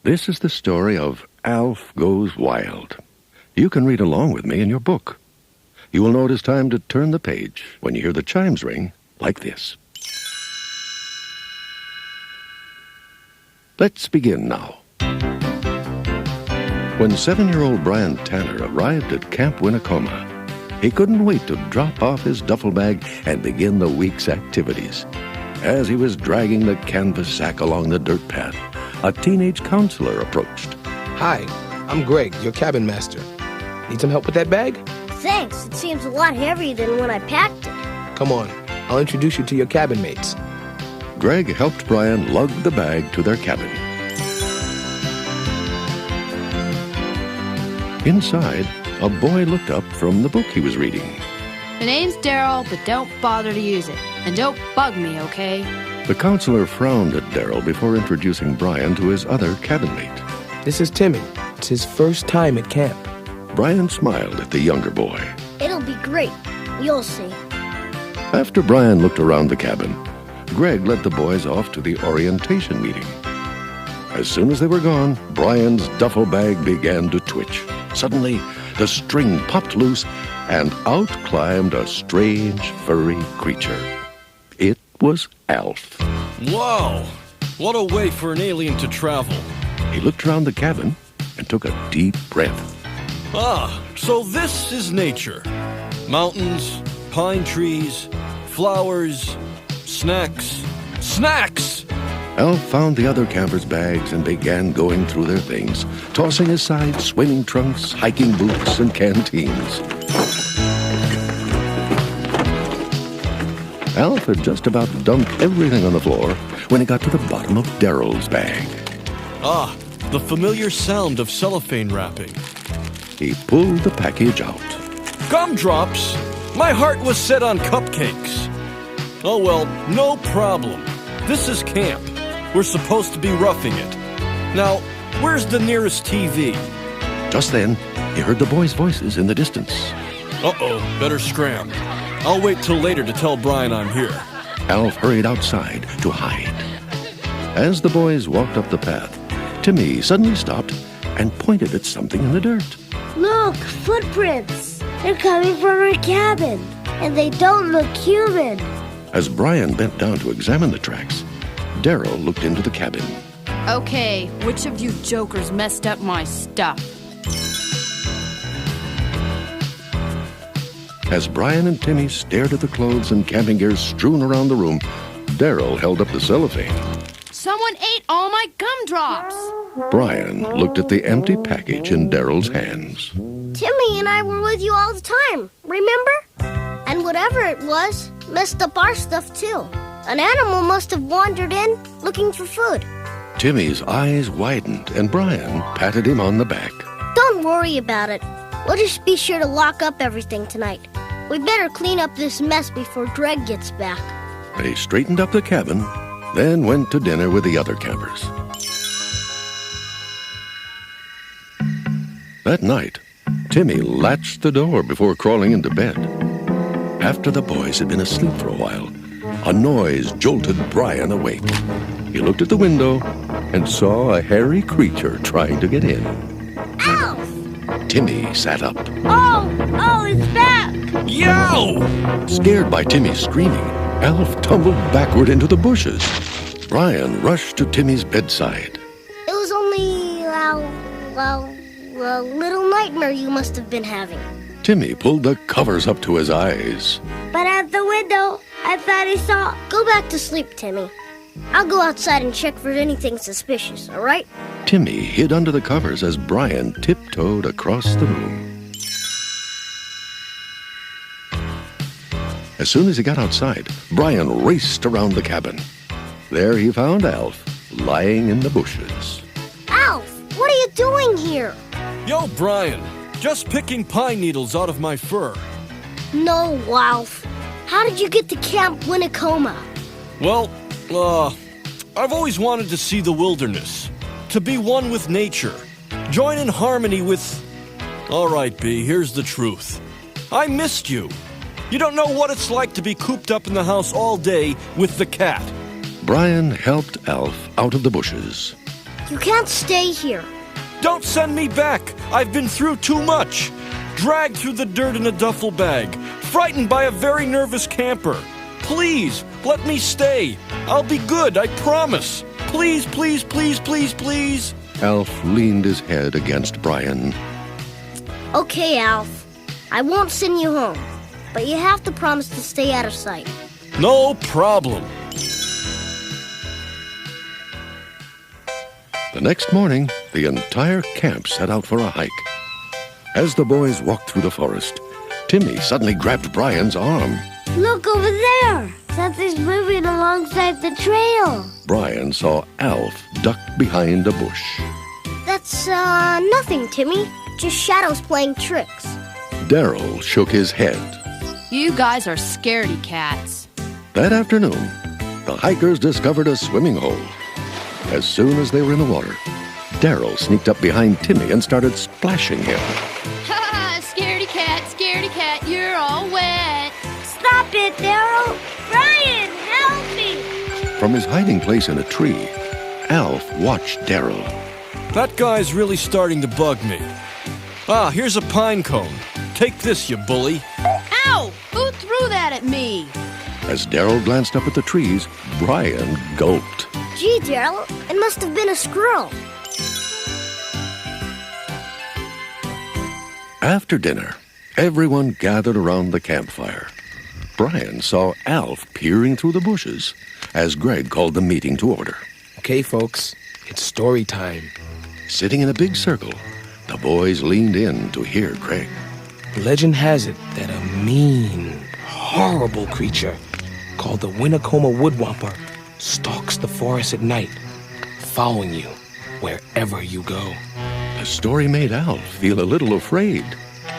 This is the story of Alf Goes Wild. You can read along with me in your book. You will know it is time to turn the page when you hear the chimes ring like this. Let's begin now. When 7-year-old Brian Tanner arrived at Camp Winnacoma, he couldn't wait to drop off his duffel bag and begin the week's activities. As he was dragging the canvas sack along the dirt path, a teenage counselor approached. Hi, I'm Greg, your cabin master. Need some help with that bag? Thanks. It seems a lot heavier than when I packed it. Come on, I'll introduce you to your cabin mates. Greg helped Brian lug the bag to their cabin. Inside, a boy looked up from the book he was reading. My name's Daryl, but don't bother to use it. And don't bug me, okay? The counselor frowned at Daryl before introducing Brian to his other cabin mate. This is Timmy. It's his first time at camp. Brian smiled at the younger boy. It'll be great. You'll see. After Brian looked around the cabin, Greg led the boys off to the orientation meeting. As soon as they were gone, Brian's duffel bag began to twitch. Suddenly, the string popped loose, and out climbed a strange, furry creature. It was Alf. Wow! What a way for an alien to travel. He looked around the cabin and took a deep breath. Ah, so this is nature. Mountains, pine trees, flowers, snacks. Snacks! Alf found the other campers' bags and began going through their things, tossing aside swimming trunks, hiking boots, and canteens. Alf had just about dumped everything on the floor when he got to the bottom of Daryl's bag. Ah, the familiar sound of cellophane wrapping. He pulled the package out. Gumdrops? My heart was set on cupcakes. Oh well, no problem. This is camp. We're supposed to be roughing it. Now, where's the nearest TV? Just then, he heard the boys' voices in the distance. Uh-oh, better scram. I'll wait till later to tell Brian I'm here. Alf hurried outside to hide. As the boys walked up the path, Timmy suddenly stopped and pointed at something in the dirt. Look, footprints. They're coming from our cabin, and they don't look human. As Brian bent down to examine the tracks, Daryl looked into the cabin. Okay, which of you jokers messed up my stuff? As Brian and Timmy stared at the clothes and camping gear strewn around the room, Daryl held up the cellophane. Someone ate all my gumdrops! Brian looked at the empty package in Daryl's hands. Timmy and I were with you all the time, remember? And whatever it was, messed up our stuff too. An animal must have wandered in looking for food. Timmy's eyes widened and Brian patted him on the back. Don't worry about it. We'll just be sure to lock up everything tonight. We better clean up this mess before Greg gets back. They straightened up the cabin, then went to dinner with the other campers. That night, Timmy latched the door before crawling into bed. After the boys had been asleep for a while, a noise jolted Brian awake. He looked at the window and saw a hairy creature trying to get in. Alf! Timmy sat up. Oh, it's back! Yow! Scared by Timmy's screaming, Alf tumbled backward into the bushes. Brian rushed to Timmy's bedside. It was only, a little nightmare you must have been having. Timmy pulled the covers up to his eyes. But at the window, I thought I saw... Go back to sleep, Timmy. I'll go outside and check for anything suspicious, all right? Timmy hid under the covers as Brian tiptoed across the room. As soon as he got outside, Brian raced around the cabin. There he found Alf, lying in the bushes. Alf, what are you doing here? Yo, Brian, just picking pine needles out of my fur. No, Alf. How did you get to Camp Winnacoma? Well, I've always wanted to see the wilderness, to be one with nature, join in harmony with... All right, B, here's the truth. I missed you. You don't know what it's like to be cooped up in the house all day with the cat. Brian helped Alf out of the bushes. You can't stay here. Don't send me back. I've been through too much. Dragged through the dirt in a duffel bag. Frightened by a very nervous camper. Please, let me stay. I'll be good, I promise. Please, please, please, please, please. Alf leaned his head against Brian. Okay, Alf. I won't send you home, but you have to promise to stay out of sight. No problem. The next morning, the entire camp set out for a hike. As the boys walked through the forest, Timmy suddenly grabbed Brian's arm. Look over there! Something's moving alongside the trail. Brian saw Alf duck behind a bush. That's, nothing, Timmy. Just shadows playing tricks. Darryl shook his head. You guys are scaredy cats. That afternoon, the hikers discovered a swimming hole. As soon as they were in the water, Darryl sneaked up behind Timmy and started splashing him. Ha! Scaredy cat, you're all wet. Stop it, Darryl! Brian, help me! From his hiding place in a tree, Alf watched Darryl. That guy's really starting to bug me. Ah, here's a pine cone. Take this, you bully. Ow! Who threw that at me? As Darryl glanced up at the trees, Brian gulped. Gee, Darryl, it must have been a squirrel. After dinner, everyone gathered around the campfire. Brian saw Alf peering through the bushes as Greg called the meeting to order. Okay, folks, it's story time. Sitting in a big circle, the boys leaned in to hear Greg. Legend has it that a mean, horrible creature called the Winnacoma Woodwhopper stalks the forest at night, following you wherever you go. The story made Alf feel a little afraid.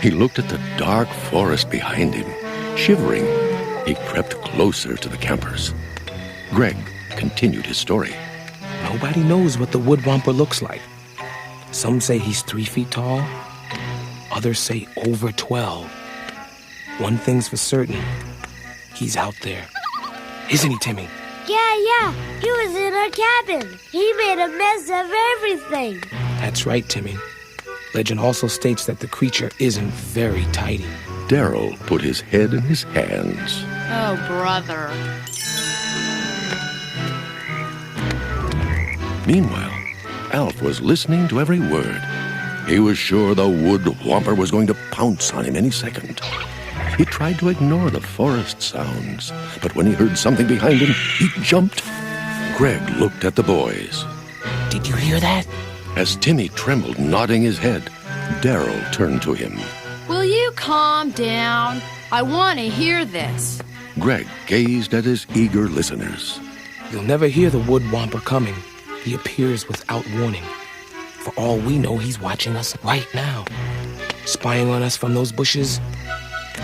He looked at the dark forest behind him. Shivering, he crept closer to the campers. Greg continued his story. Nobody knows what the Woodwhopper looks like. Some say he's 3 feet tall. Others say over 12. One thing's for certain. He's out there. Isn't he, Timmy? Yeah. He was in our cabin. He made a mess of everything. That's right, Timmy. Legend also states that the creature isn't very tidy. Darryl put his head in his hands. Oh, brother. Meanwhile, Alf was listening to every word. He was sure the Woodwhopper was going to pounce on him any second. He tried to ignore the forest sounds, but when he heard something behind him, he jumped. Greg looked at the boys. Did you hear that? As Timmy trembled, nodding his head, Darryl turned to him. Will you calm down? I want to hear this. Greg gazed at his eager listeners. You'll never hear the Woodwhopper coming. He appears without warning. For all we know, he's watching us right now. Spying on us from those bushes.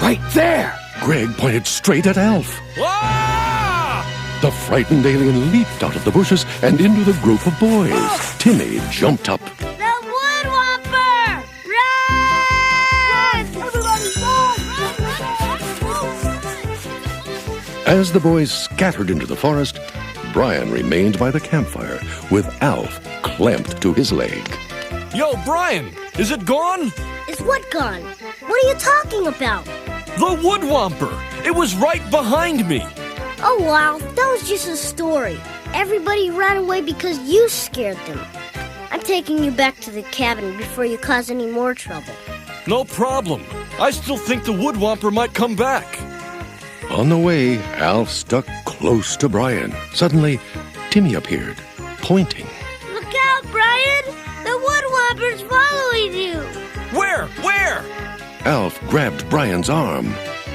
Right there! Greg pointed straight at Alf. Ah! The frightened alien leaped out of the bushes and into the group of boys. Timmy jumped up. The Woodwhopper! Run! Everybody run! As the boys scattered into the forest, Brian remained by the campfire with Alf clamped to his leg. Yo, Brian, is it gone? Is what gone? What are you talking about? The Woodwhopper! It was right behind me! Oh, wow, that was just a story. Everybody ran away because you scared them. I'm taking you back to the cabin before you cause any more trouble. No problem. I still think the Woodwhopper might come back. On the way, Alf stuck close to Brian. Suddenly, Timmy appeared, pointing. Look out, Brian! The Woodwhopper's following you! Where? Alf grabbed Brian's arm.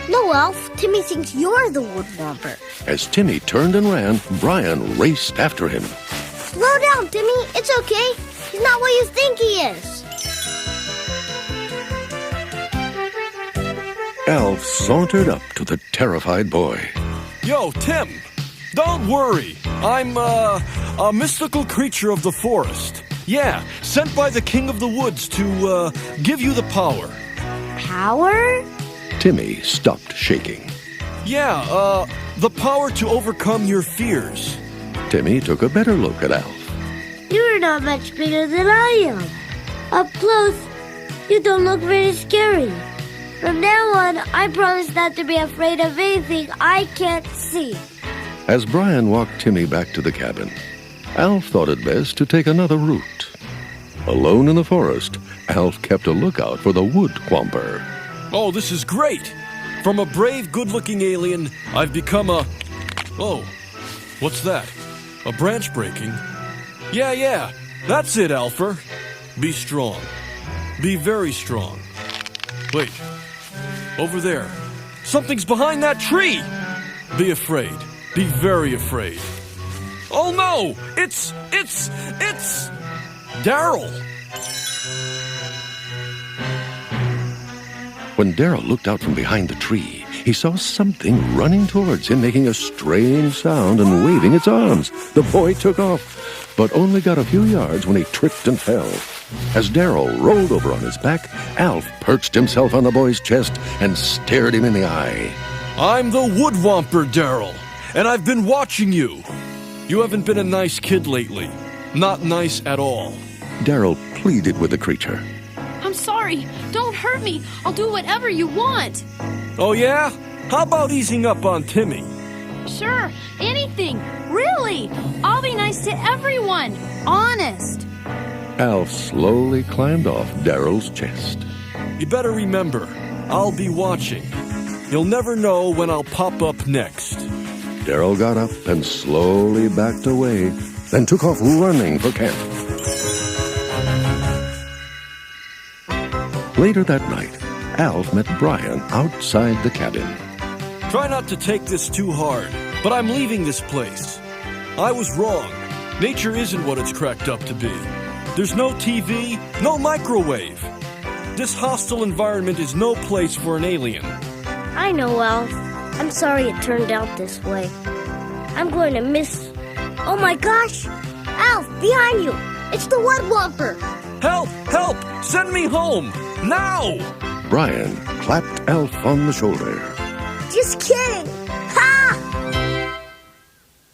No, Alf. Timmy thinks you're the Woodwhopper. As Timmy turned and ran, Brian raced after him. Slow down, Timmy. It's okay. He's not what you think he is. Alf sauntered up to the terrified boy. Yo, Tim, don't worry. I'm, a mystical creature of the forest. Yeah, sent by the King of the Woods to, give you the power. Power? Timmy stopped shaking. Yeah, the power to overcome your fears. Timmy took a better look at Alf. You're You're not much bigger than I am. Up close, you don't look very scary. From now on, I promise not to be afraid of anything I can't see. As Brian walked Timmy back to the cabin, Alf thought it best to take another route. Alone in the forest, Alf kept a lookout for the wood whomper. Oh, this is great! From a brave, good-looking alien, I've become a... Oh, what's that? A branch breaking? Yeah, that's it, Alfer. Be strong. Be very strong. Wait, over there. Something's behind that tree! Be afraid. Be very afraid. Oh no! It's... Daryl! When Daryl looked out from behind the tree, he saw something running towards him, making a strange sound and waving its arms. The boy took off, but only got a few yards when he tripped and fell. As Daryl rolled over on his back, Alf perched himself on the boy's chest and stared him in the eye. I'm the Woodwomper, Daryl, and I've been watching you. You haven't been a nice kid lately. Not nice at all. Daryl pleaded with the creature. I'm sorry. Don't hurt me. I'll do whatever you want. Oh yeah? How about easing up on Timmy? Sure, anything. Really. I'll be nice to everyone. Honest. Alf slowly climbed off Daryl's chest. You better remember, I'll be watching. You'll never know when I'll pop up next. Daryl got up and slowly backed away, then took off running for camp. Later that night, Alf met Brian outside the cabin. Try not to take this too hard, but I'm leaving this place. I was wrong. Nature isn't what it's cracked up to be. There's no TV, no microwave. This hostile environment is no place for an alien. I know, Alf. I'm sorry it turned out this way. I'm going to miss... Oh my gosh! Alf, behind you! It's the Woodwomper! Help! Help! Send me home! Now! Brian clapped Alf on the shoulder. Just kidding!